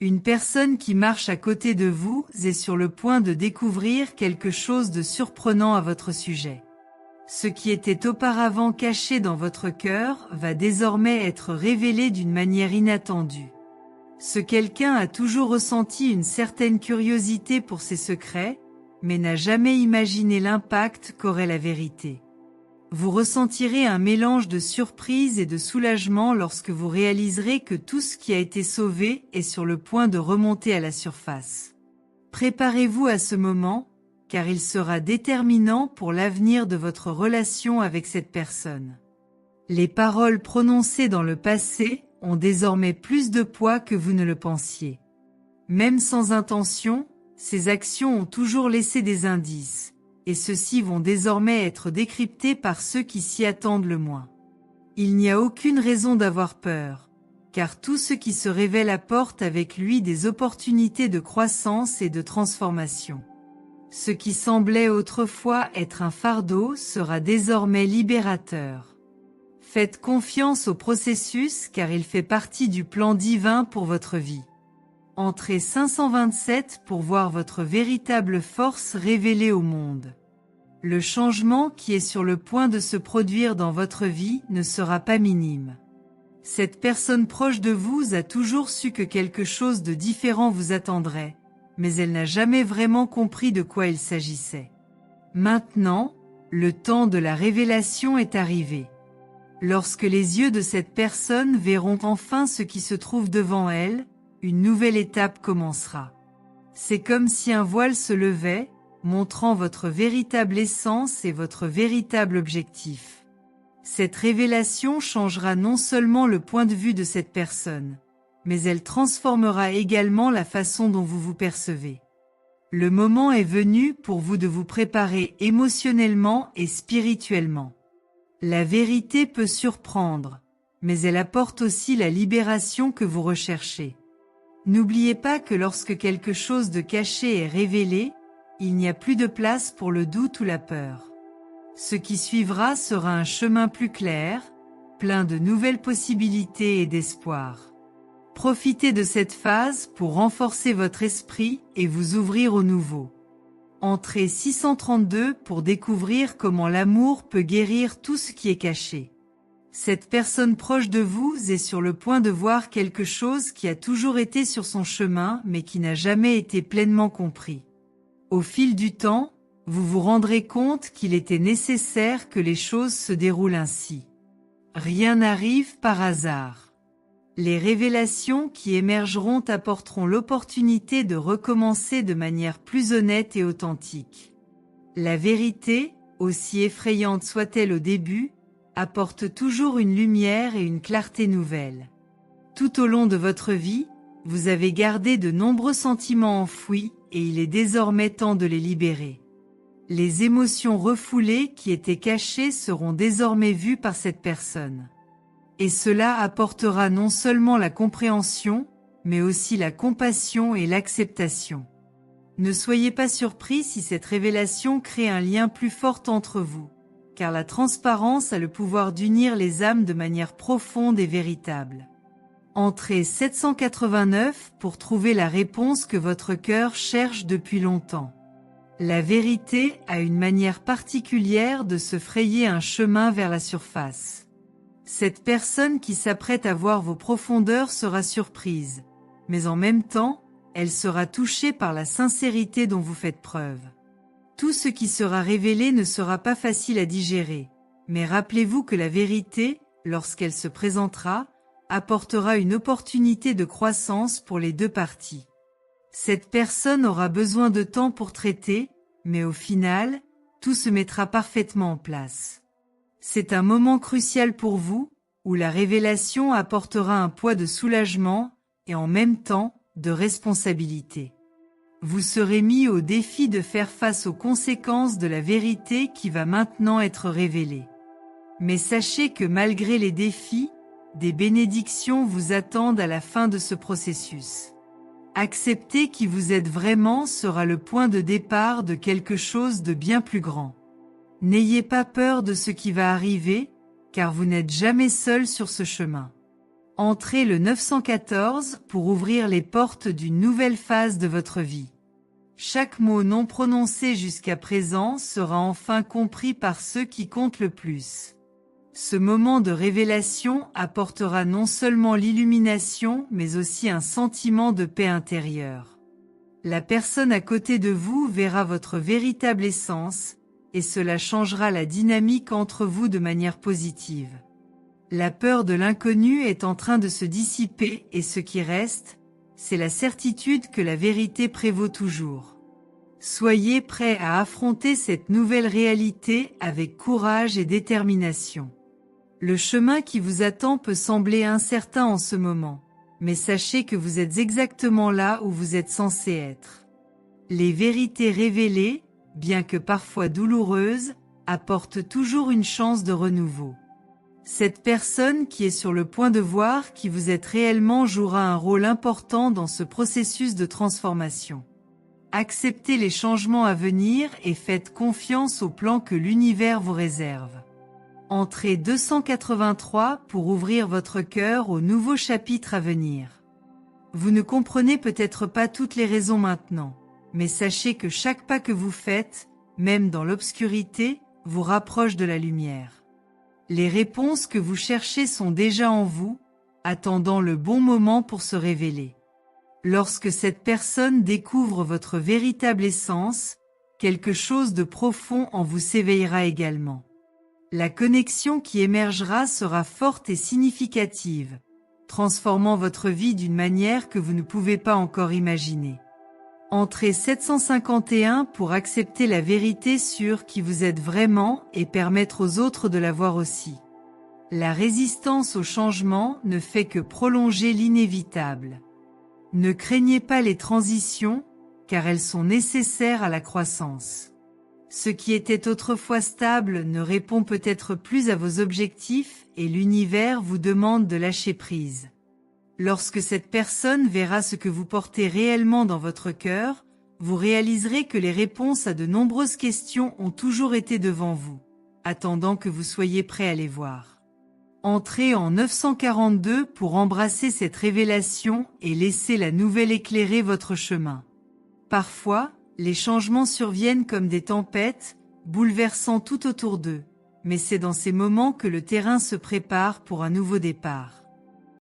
Une personne qui marche à côté de vous est sur le point de découvrir quelque chose de surprenant à votre sujet. Ce qui était auparavant caché dans votre cœur va désormais être révélé d'une manière inattendue. Ce quelqu'un a toujours ressenti une certaine curiosité pour ses secrets, mais n'a jamais imaginé l'impact qu'aurait la vérité. Vous ressentirez un mélange de surprise et de soulagement lorsque vous réaliserez que tout ce qui a été sauvé est sur le point de remonter à la surface. Préparez-vous à ce moment, car il sera déterminant pour l'avenir de votre relation avec cette personne. Les paroles prononcées dans le passé ont désormais plus de poids que vous ne le pensiez. Même sans intention, ces actions ont toujours laissé des indices, et ceux-ci vont désormais être décryptés par ceux qui s'y attendent le moins. Il n'y a aucune raison d'avoir peur, car tout ce qui se révèle apporte avec lui des opportunités de croissance et de transformation. Ce qui semblait autrefois être un fardeau sera désormais libérateur. Faites confiance au processus car il fait partie du plan divin pour votre vie. Entrez 527 pour voir votre véritable force révélée au monde. Le changement qui est sur le point de se produire dans votre vie ne sera pas minime. Cette personne proche de vous a toujours su que quelque chose de différent vous attendrait, mais elle n'a jamais vraiment compris de quoi il s'agissait. Maintenant, le temps de la révélation est arrivé. Lorsque les yeux de cette personne verront enfin ce qui se trouve devant elle, une nouvelle étape commencera. C'est comme si un voile se levait, montrant votre véritable essence et votre véritable objectif. Cette révélation changera non seulement le point de vue de cette personne, mais elle transformera également la façon dont vous vous percevez. Le moment est venu pour vous de vous préparer émotionnellement et spirituellement. La vérité peut surprendre, mais elle apporte aussi la libération que vous recherchez. N'oubliez pas que lorsque quelque chose de caché est révélé, il n'y a plus de place pour le doute ou la peur. Ce qui suivra sera un chemin plus clair, plein de nouvelles possibilités et d'espoir. Profitez de cette phase pour renforcer votre esprit et vous ouvrir au nouveau. Entrez 632 pour découvrir comment l'amour peut guérir tout ce qui est caché. Cette personne proche de vous est sur le point de voir quelque chose qui a toujours été sur son chemin mais qui n'a jamais été pleinement compris. Au fil du temps, vous vous rendrez compte qu'il était nécessaire que les choses se déroulent ainsi. Rien n'arrive par hasard. Les révélations qui émergeront apporteront l'opportunité de recommencer de manière plus honnête et authentique. La vérité, aussi effrayante soit-elle au début, apporte toujours une lumière et une clarté nouvelle. Tout au long de votre vie, vous avez gardé de nombreux sentiments enfouis et il est désormais temps de les libérer. Les émotions refoulées qui étaient cachées seront désormais vues par cette personne. Et cela apportera non seulement la compréhension, mais aussi la compassion et l'acceptation. Ne soyez pas surpris si cette révélation crée un lien plus fort entre vous, car la transparence a le pouvoir d'unir les âmes de manière profonde et véritable. Entrez 789 pour trouver la réponse que votre cœur cherche depuis longtemps. La vérité a une manière particulière de se frayer un chemin vers la surface. Cette personne qui s'apprête à voir vos profondeurs sera surprise, mais en même temps, elle sera touchée par la sincérité dont vous faites preuve. Tout ce qui sera révélé ne sera pas facile à digérer, mais rappelez-vous que la vérité, lorsqu'elle se présentera, apportera une opportunité de croissance pour les deux parties. Cette personne aura besoin de temps pour traiter, mais au final, tout se mettra parfaitement en place. C'est un moment crucial pour vous, où la révélation apportera un poids de soulagement et en même temps de responsabilité. Vous serez mis au défi de faire face aux conséquences de la vérité qui va maintenant être révélée. Mais sachez que malgré les défis, des bénédictions vous attendent à la fin de ce processus. Accepter qui vous êtes vraiment sera le point de départ de quelque chose de bien plus grand. N'ayez pas peur de ce qui va arriver, car vous n'êtes jamais seul sur ce chemin. Entrez le 914 pour ouvrir les portes d'une nouvelle phase de votre vie. Chaque mot non prononcé jusqu'à présent sera enfin compris par ceux qui comptent le plus. Ce moment de révélation apportera non seulement l'illumination, mais aussi un sentiment de paix intérieure. La personne à côté de vous verra votre véritable essence, et cela changera la dynamique entre vous de manière positive. La peur de l'inconnu est en train de se dissiper et ce qui reste, c'est la certitude que la vérité prévaut toujours. Soyez prêts à affronter cette nouvelle réalité avec courage et détermination. Le chemin qui vous attend peut sembler incertain en ce moment, mais sachez que vous êtes exactement là où vous êtes censé être. Les vérités révélées, bien que parfois douloureuses, apportent toujours une chance de renouveau. Cette personne qui est sur le point de voir qui vous êtes réellement jouera un rôle important dans ce processus de transformation. Acceptez les changements à venir et faites confiance au plan que l'univers vous réserve. Entrez 283 pour ouvrir votre cœur au nouveau chapitre à venir. Vous ne comprenez peut-être pas toutes les raisons maintenant, mais sachez que chaque pas que vous faites, même dans l'obscurité, vous rapproche de la lumière. Les réponses que vous cherchez sont déjà en vous, attendant le bon moment pour se révéler. Lorsque cette personne découvre votre véritable essence, quelque chose de profond en vous s'éveillera également. La connexion qui émergera sera forte et significative, transformant votre vie d'une manière que vous ne pouvez pas encore imaginer. Entrez 751 pour accepter la vérité sur qui vous êtes vraiment et permettre aux autres de la voir aussi. La résistance au changement ne fait que prolonger l'inévitable. Ne craignez pas les transitions, car elles sont nécessaires à la croissance. Ce qui était autrefois stable ne répond peut-être plus à vos objectifs et l'univers vous demande de lâcher prise. Lorsque cette personne verra ce que vous portez réellement dans votre cœur, vous réaliserez que les réponses à de nombreuses questions ont toujours été devant vous, attendant que vous soyez prêt à les voir. Entrez en 942 pour embrasser cette révélation et laisser la nouvelle éclairer votre chemin. Parfois, les changements surviennent comme des tempêtes, bouleversant tout autour d'eux, mais c'est dans ces moments que le terrain se prépare pour un nouveau départ.